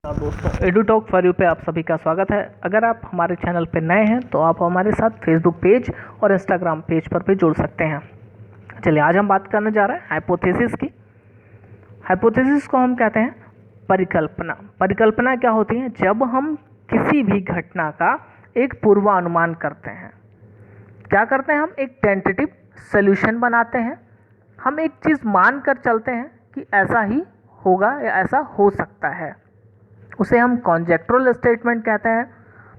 दोस्तों, EduTok for you पे आप सभी का स्वागत है। अगर आप हमारे चैनल पर नए हैं तो आप हमारे साथ फेसबुक पेज और इंस्टाग्राम पेज पर भी जुड़ सकते हैं। चलिए, आज हम बात करने जा रहे हैं हाइपोथेसिस की। हाइपोथेसिस को हम कहते हैं परिकल्पना। परिकल्पना क्या होती है? जब हम किसी भी घटना का एक पूर्वानुमान करते हैं। क्या करते हैं? हम एक टेंटेटिव सोल्यूशन बनाते हैं। हम एक चीज़ मान कर चलते हैं कि ऐसा ही होगा या ऐसा हो सकता है, उसे हम कॉन्जेक्चुरल स्टेटमेंट कहते हैं।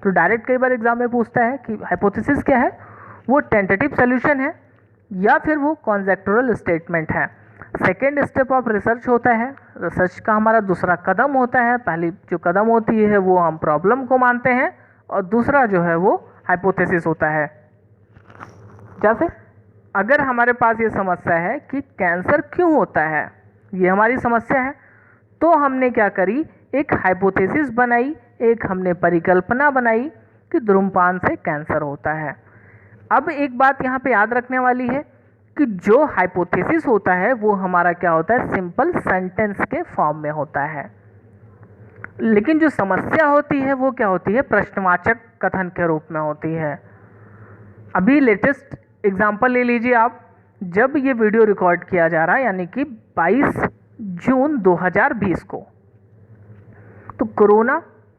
तो डायरेक्ट कई बार एग्जाम में पूछता है कि हाइपोथेसिस क्या है, वो टेंटेटिव सोल्यूशन है या फिर वो कॉन्जेक्चुरल स्टेटमेंट है। सेकेंड स्टेप ऑफ रिसर्च होता है। रिसर्च का हमारा दूसरा कदम होता है। पहली जो कदम होती है वो हम प्रॉब्लम को मानते हैं और दूसरा जो है वो हाइपोथेसिस होता है। जैसे अगर हमारे पास ये समस्या है कि कैंसर क्यों होता है, ये हमारी समस्या है, तो हमने क्या करी, एक हाइपोथेसिस बनाई, एक हमने परिकल्पना बनाई कि धूम्रपान से कैंसर होता है। अब एक बात यहाँ पे याद रखने वाली है कि जो हाइपोथेसिस होता है वो हमारा क्या होता है, सिंपल सेंटेंस के फॉर्म में होता है। लेकिन जो समस्या होती है वो क्या होती है, प्रश्नवाचक कथन के रूप में होती है। अभी लेटेस्ट एग्जाम्पल ले लीजिए आप। जब ये वीडियो रिकॉर्ड किया जा रहा है यानी कि 22 जून 2020 को, तो कोरोना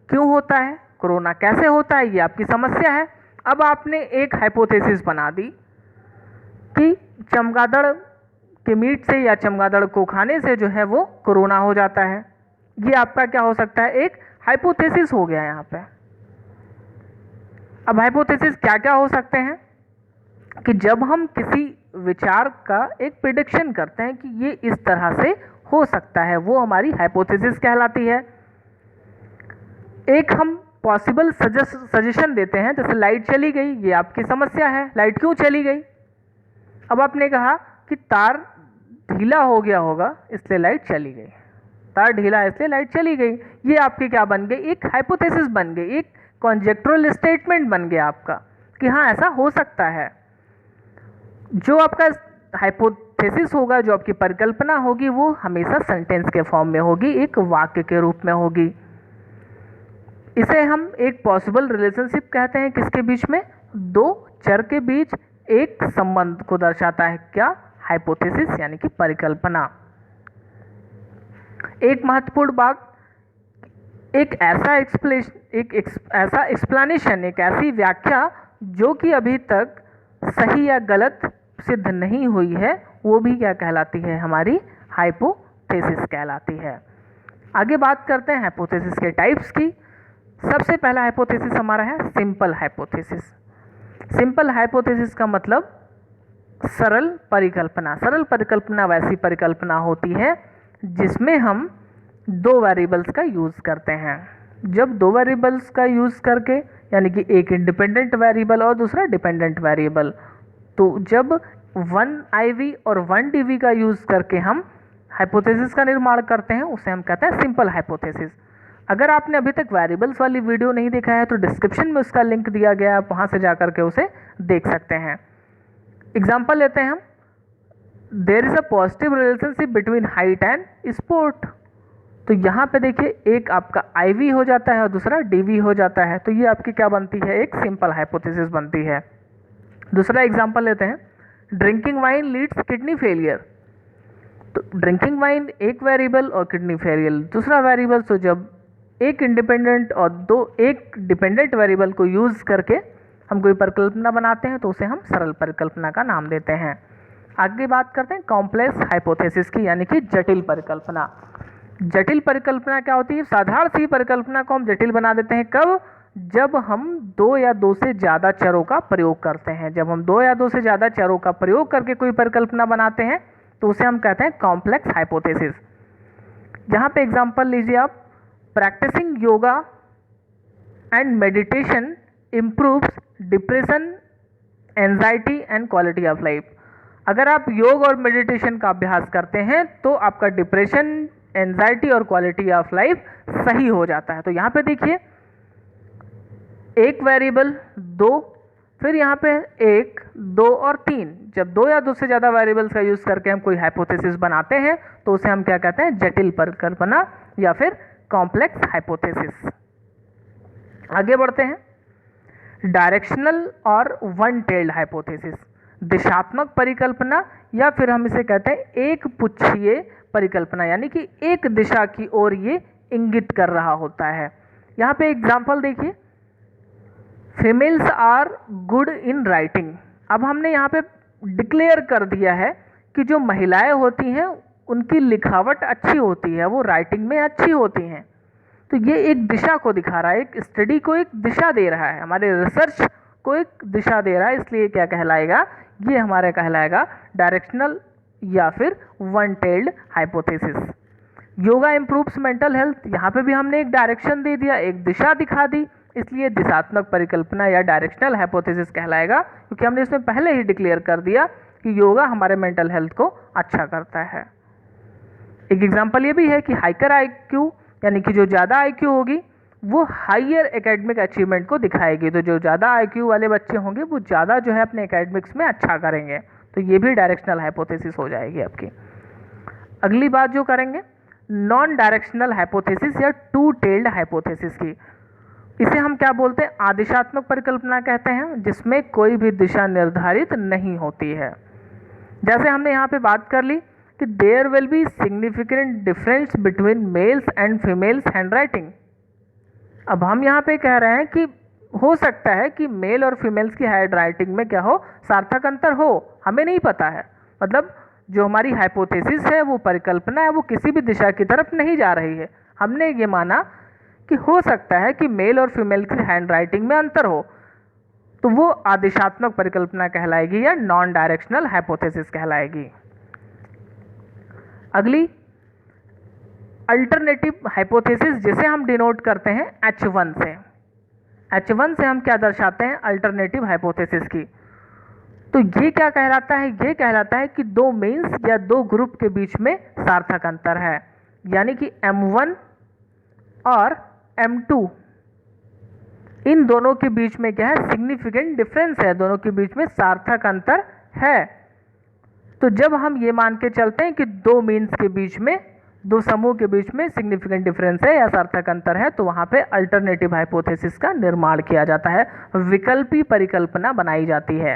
क्यों होता है, कोरोना कैसे होता है, ये आपकी समस्या है। अब आपने एक हाइपोथेसिस बना दी कि चमगादड़ के मीट से या चमगादड़ को खाने से जो है वो कोरोना हो जाता है। ये आपका क्या हो सकता है, एक हाइपोथेसिस हो गया यहाँ पे। अब हाइपोथेसिस क्या क्या हो सकते हैं कि जब हम किसी विचार का एक प्रिडिक्शन करते हैं कि ये इस तरह से हो सकता है, वो हमारी हाइपोथेसिस कहलाती है। एक हम पॉसिबल सजेशन देते हैं, जैसे लाइट चली गई, ये आपकी समस्या है, लाइट क्यों चली गई। अब आपने कहा कि तार ढीला हो गया होगा इसलिए लाइट चली गई, तार ढीला है इसलिए लाइट चली गई। ये आपकी क्या बन गई, एक हाइपोथेसिस बन गई, एक कॉन्जेक्चुरल स्टेटमेंट बन गया आपका कि हाँ ऐसा हो सकता है। जो आपका हाइपोथेसिस होगा, जो आपकी परिकल्पना होगी, वो हमेशा सेंटेंस के फॉर्म में होगी, एक वाक्य के रूप में होगी। इसे हम एक पॉसिबल रिलेशनशिप कहते हैं, किसके बीच में, दो चर के बीच एक संबंध को दर्शाता है। क्या, हाइपोथेसिस यानी कि परिकल्पना। एक महत्वपूर्ण बात, एक ऐसा एक्सप्लेनेशन, एक ऐसी व्याख्या जो कि अभी तक सही या गलत सिद्ध नहीं हुई है, वो भी क्या कहलाती है, हमारी हाइपोथेसिस कहलाती है। आगे बात करते हैं हाइपोथेसिस के टाइप्स की। सबसे पहला हाइपोथेसिस हमारा है सिंपल हाइपोथेसिस। सिंपल हाइपोथेसिस का मतलब सरल परिकल्पना। सरल परिकल्पना वैसी परिकल्पना होती है जिसमें हम दो वेरिएबल्स का यूज़ करते हैं। जब दो वेरिएबल्स का यूज़ करके, यानी कि एक इंडिपेंडेंट वेरिएबल और दूसरा डिपेंडेंट वेरिएबल, तो जब 1 IV और 1 DV का यूज़ करके हम हाइपोथेसिस का निर्माण करते हैं, उसे हम कहते हैं सिंपल हाइपोथेसिस। अगर आपने अभी तक वेरिएबल्स वाली वीडियो नहीं देखा है तो डिस्क्रिप्शन में उसका लिंक दिया गया है, आप वहाँ से जा करके उसे देख सकते हैं। एग्जाम्पल लेते हैं हम, there is a positive relationship between height and sport. तो यहाँ पे देखिए, एक आपका IV हो जाता है और दूसरा DV हो जाता है, तो ये आपकी क्या बनती है, एक सिंपल हाइपोथेसिस बनती है। दूसरा एग्जाम्पल लेते हैं, drinking wine leads kidney failure. तो ड्रिंकिंग वाइन एक वेरिएबल और किडनी फेलियर दूसरा वेरिएबल। तो जब एक इंडिपेंडेंट और एक डिपेंडेंट वेरिएबल को यूज़ करके हम कोई परिकल्पना बनाते हैं तो उसे हम सरल परिकल्पना का नाम देते हैं। आगे बात करते हैं कॉम्प्लेक्स हाइपोथेसिस की, यानी कि जटिल परिकल्पना। जटिल परिकल्पना क्या होती है, साधारण सी परिकल्पना को हम जटिल बना देते हैं। कब, जब हम दो या दो से ज़्यादा चरों का प्रयोग करते हैं। जब हम दो या दो से ज़्यादा चरों का प्रयोग करके कोई परिकल्पना बनाते हैं तो उसे हम कहते हैं कॉम्प्लेक्स हाइपोथेसिस। यहाँ पे एग्जांपल लीजिए आप, practising yoga and meditation improves depression, anxiety and quality of life. अगर आप योग और मेडिटेशन का अभ्यास करते हैं तो आपका डिप्रेशन, एंजाइटी और क्वालिटी ऑफ लाइफ सही हो जाता है। तो यहाँ पे देखिए, एक वेरिएबल दो, फिर यहाँ पे 1, 2 और 3। जब दो या दो से ज़्यादा वेरिएबल्स का यूज़ करके हम कोई हाइपोथेसिस बनाते हैं तो उसे हम क्या कहते हैं, जटिल परिकल्पना या फिर कॉम्प्लेक्स हाइपोथेसिस। आगे बढ़ते हैं। डायरेक्शनल और वन टेल्ड हाइपोथेसिस, दिशात्मक परिकल्पना या फिर हम इसे कहते हैं एक पुच्छीय परिकल्पना, यानी कि एक दिशा की ओर ये इंगित कर रहा होता है। यहाँ पे एग्जाम्पल देखिए, females are good in writing. अब हमने यहाँ पे डिक्लेयर कर दिया है कि जो महिलाएं होती हैं उनकी लिखावट अच्छी होती है, वो राइटिंग में अच्छी होती हैं। तो ये एक दिशा को दिखा रहा है, एक स्टडी को एक दिशा दे रहा है, हमारे रिसर्च को एक दिशा दे रहा है, इसलिए क्या कहलाएगा, ये हमारा कहलाएगा डायरेक्शनल या फिर one tailed hypothesis. Yoga improves mental health, यहाँ पे भी हमने एक डायरेक्शन दे दिया, एक दिशा दिखा दी, इसलिए दिशात्मक परिकल्पना या डायरेक्शनल हाइपोथेसिस कहलाएगा, क्योंकि हमने इसमें पहले ही डिक्लेयर कर दिया कि योगा हमारे मेंटल हेल्थ को अच्छा करता है। एक एग्जांपल ये भी है कि हाइकर आईक्यू, यानी कि जो ज़्यादा आईक्यू होगी वो हाइयर एकेडमिक अचीवमेंट को दिखाएगी, तो जो ज़्यादा आईक्यू वाले बच्चे होंगे वो ज़्यादा जो है अपने एकेडमिक्स में अच्छा करेंगे, तो ये भी डायरेक्शनल हाइपोथेसिस हो जाएगी आपकी। अगली बात जो करेंगे, नॉन डायरेक्शनल हाइपोथेसिस या टू टेल्ड हाइपोथेसिस की, इसे हम क्या बोलते हैं, आदिशात्मक परिकल्पना कहते हैं, जिसमें कोई भी दिशा निर्धारित नहीं होती है। जैसे हमने यहाँ पे बात कर ली कि there will be significant difference between males and females handwriting. अब हम यहाँ पे कह रहे हैं कि हो सकता है कि मेल और फीमेल्स की हैंड राइटिंग में क्या हो, सार्थक अंतर हो, हमें नहीं पता है। मतलब जो हमारी हाइपोथेसिस है, वो परिकल्पना है, वो किसी भी दिशा की तरफ नहीं जा रही है। हमने ये माना कि हो सकता है कि मेल और फीमेल की हैंड राइटिंग में अंतर हो, तो वो आदिशात्मक परिकल्पना कहलाएगी या नॉन डायरेक्शनल हाइपोथेसिस कहलाएगी। अगली अल्टरनेटिव हाइपोथेसिस, जिसे हम डिनोट करते हैं H1 से। H1 से हम क्या दर्शाते हैं, अल्टरनेटिव हाइपोथेसिस की। तो ये क्या कहलाता है, ये कहलाता है कि दो मीन्स या दो ग्रुप के बीच में सार्थक अंतर है, यानी कि M1 और M2, इन दोनों के बीच में क्या है, सिग्निफिकेंट डिफरेंस है, दोनों के बीच में सार्थक अंतर है। तो जब हम ये मान के चलते हैं कि दो मीन्स के बीच में, दो समूह के बीच में सिग्निफिकेंट डिफरेंस है या सार्थक अंतर है, तो वहाँ पे अल्टरनेटिव हाइपोथेसिस का निर्माण किया जाता है, विकल्पी परिकल्पना बनाई जाती है।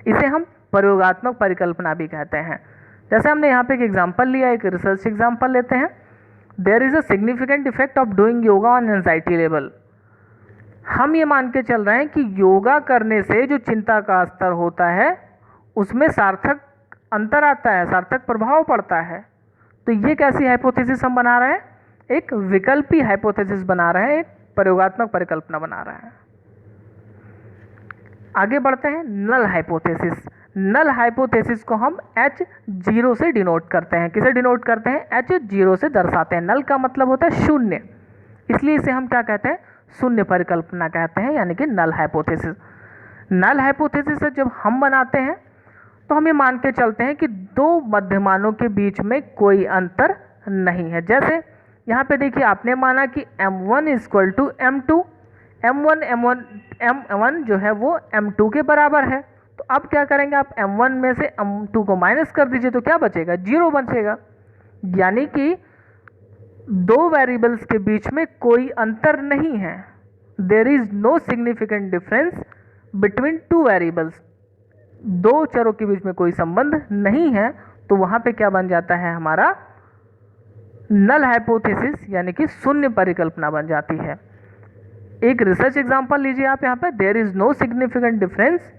इसे हम प्रयोगात्मक परिकल्पना भी कहते हैं। जैसे हमने यहाँ पे एक एग्जाम्पल लिया, एक रिसर्च एग्जाम्पल लेते हैं। There is a significant effect of doing yoga on anxiety level. हम ये मान के चल रहे हैं कि योगा करने से जो चिंता का स्तर होता है उसमें सार्थक अंतर आता है, सार्थक प्रभाव पड़ता है। तो ये कैसी हाइपोथेसिस हम बना रहे हैं, एक विकल्पी हाइपोथेसिस बना रहे हैं, एक प्रयोगात्मक परिकल्पना बना रहे हैं। आगे बढ़ते हैं, नल हाइपोथेसिस। नल हाइपोथेसिस को हम H0 से डिनोट करते हैं। किसे डिनोट करते हैं, H0 से दर्शाते हैं। नल का मतलब होता है शून्य, इसलिए इसे हम क्या कहते हैं, शून्य परिकल्पना कहते हैं, यानी कि नल हाइपोथेसिस। नल हाइपोथेसिस से जब हम बनाते हैं तो हम ये मान के चलते हैं कि दो मध्यमानों के बीच में कोई अंतर नहीं है। जैसे यहाँ पे देखिए, आपने माना कि M1 equal to M2, M1 जो है वो M2 के बराबर है। तो अब क्या करेंगे, आप M1 में से M2 को माइनस कर दीजिए, तो क्या बचेगा, 0 बचेगा। यानी कि दो वेरिएबल्स के बीच में कोई अंतर नहीं है, there is no significant difference between two variables. दो चरों के बीच में कोई संबंध नहीं है, तो वहां पे क्या बन जाता है, हमारा नल हाइपोथेसिस, यानी कि शून्य परिकल्पना बन जाती है। एक रिसर्च एग्जांपल लीजिए आप यहाँ पे, there is no significant difference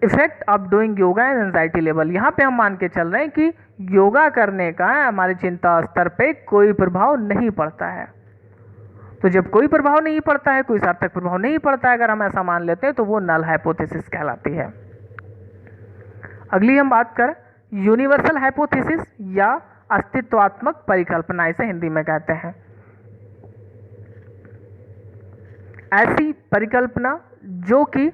effect of doing yoga and anxiety level. यहाँ पे हम मान के चल रहे हैं कि योगा करने का हमारे चिंता स्तर पे कोई प्रभाव नहीं पड़ता है। तो जब कोई प्रभाव नहीं पड़ता है, कोई सार्थक प्रभाव नहीं पड़ता है, अगर हम ऐसा मान लेते हैं, तो वो नल हाइपोथेसिस कहलाती है। अगली हम बात करें यूनिवर्सल हाइपोथेसिस या अस्तित्वात्मक परिकल्पना, इसे हिंदी में कहते हैं। ऐसी परिकल्पना जो कि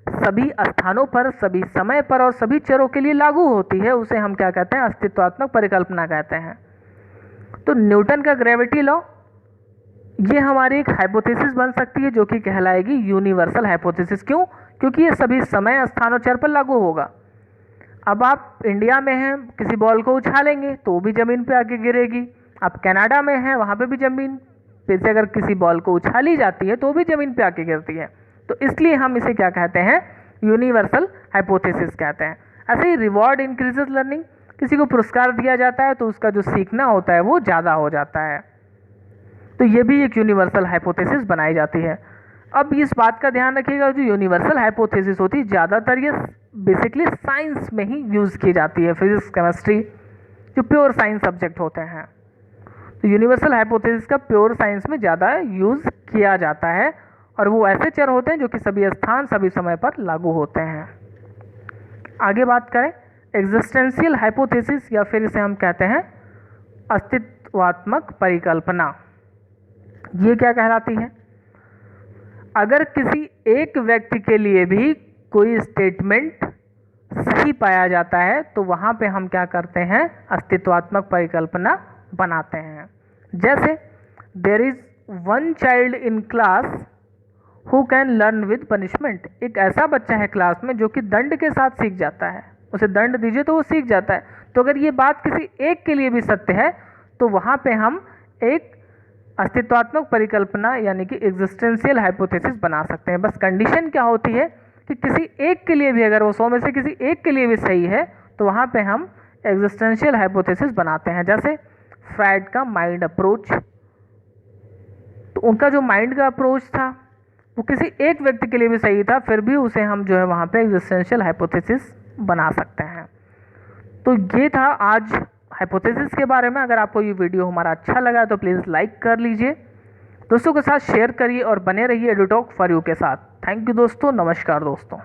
सभी स्थानों पर, सभी समय पर और सभी चरों के लिए लागू होती है, उसे हम क्या कहते हैं, अस्तित्वात्मक परिकल्पना कहते हैं। तो न्यूटन का ग्रेविटी लॉ, ये हमारी एक हाइपोथेसिस बन सकती है जो कि कहलाएगी यूनिवर्सल हाइपोथेसिस। क्यों, क्योंकि ये सभी समय, स्थान और चर पर लागू होगा। अब आप इंडिया में हैं, किसी बॉल को उछालेंगे तो वो भी ज़मीन पे आके गिरेगी। अब कनाडा में है, वहाँ पे भी ज़मीन पे से अगर किसी बॉल को उछाली जाती है तो भी ज़मीन पे आके गिरती है। तो इसलिए हम इसे क्या कहते हैं, यूनिवर्सल हाइपोथेसिस कहते हैं। ऐसे ही रिवॉर्ड इंक्रीजेस लर्निंग, किसी को पुरस्कार दिया जाता है तो उसका जो सीखना होता है वो ज़्यादा हो जाता है। तो ये भी एक यूनिवर्सल हाइपोथेसिस बनाई जाती है। अब इस बात का ध्यान रखिएगा, जो यूनिवर्सल हाइपोथेसिस होती है ज़्यादातर ये बेसिकली साइंस में ही यूज़ की जाती है, फिजिक्स केमिस्ट्री जो प्योर साइंस सब्जेक्ट होते हैं। तो यूनिवर्सल हाइपोथेसिस का प्योर साइंस में ज़्यादा यूज़ किया जाता है और वो ऐसे चर होते हैं जो कि सभी स्थान सभी समय पर लागू होते हैं। आगे बात करें एग्जिस्टेंशियल हाइपोथेसिस, या फिर इसे हम कहते हैं अस्तित्वात्मक परिकल्पना। ये क्या कहलाती है, अगर किसी एक व्यक्ति के लिए भी कोई स्टेटमेंट सही पाया जाता है तो वहाँ पे हम क्या करते हैं, अस्तित्वात्मक परिकल्पना बनाते हैं। जैसे there is one child in class who can learn with punishment, एक ऐसा बच्चा है क्लास में जो कि दंड के साथ सीख जाता है, उसे दंड दीजिए तो वो सीख जाता है। तो अगर ये बात किसी एक के लिए भी सत्य है तो वहाँ पे हम एक अस्तित्वात्मक परिकल्पना यानी कि एग्जिस्टेंशियल हाइपोथेसिस बना सकते हैं। बस कंडीशन क्या होती है कि किसी एक के लिए भी, अगर वो 100 में से किसी एक के लिए भी सही है तो वहाँ पे हम एग्जिस्टेंशियल हाइपोथेसिस बनाते हैं। जैसे फ्राइड का माइंड अप्रोच, तो उनका जो माइंड का अप्रोच था वो किसी एक व्यक्ति के लिए भी सही था, फिर भी उसे हम जो है वहाँ पे एग्जिस्टेंशियल हाइपोथेसिस बना सकते हैं। तो ये था आज हाइपोथेसिस के बारे में। अगर आपको ये वीडियो हमारा अच्छा लगा तो प्लीज़ लाइक कर लीजिए, दोस्तों के साथ शेयर करिए और बने रहिए एडुटॉक फॉर यू के साथ। थैंक यू दोस्तों, नमस्कार दोस्तों।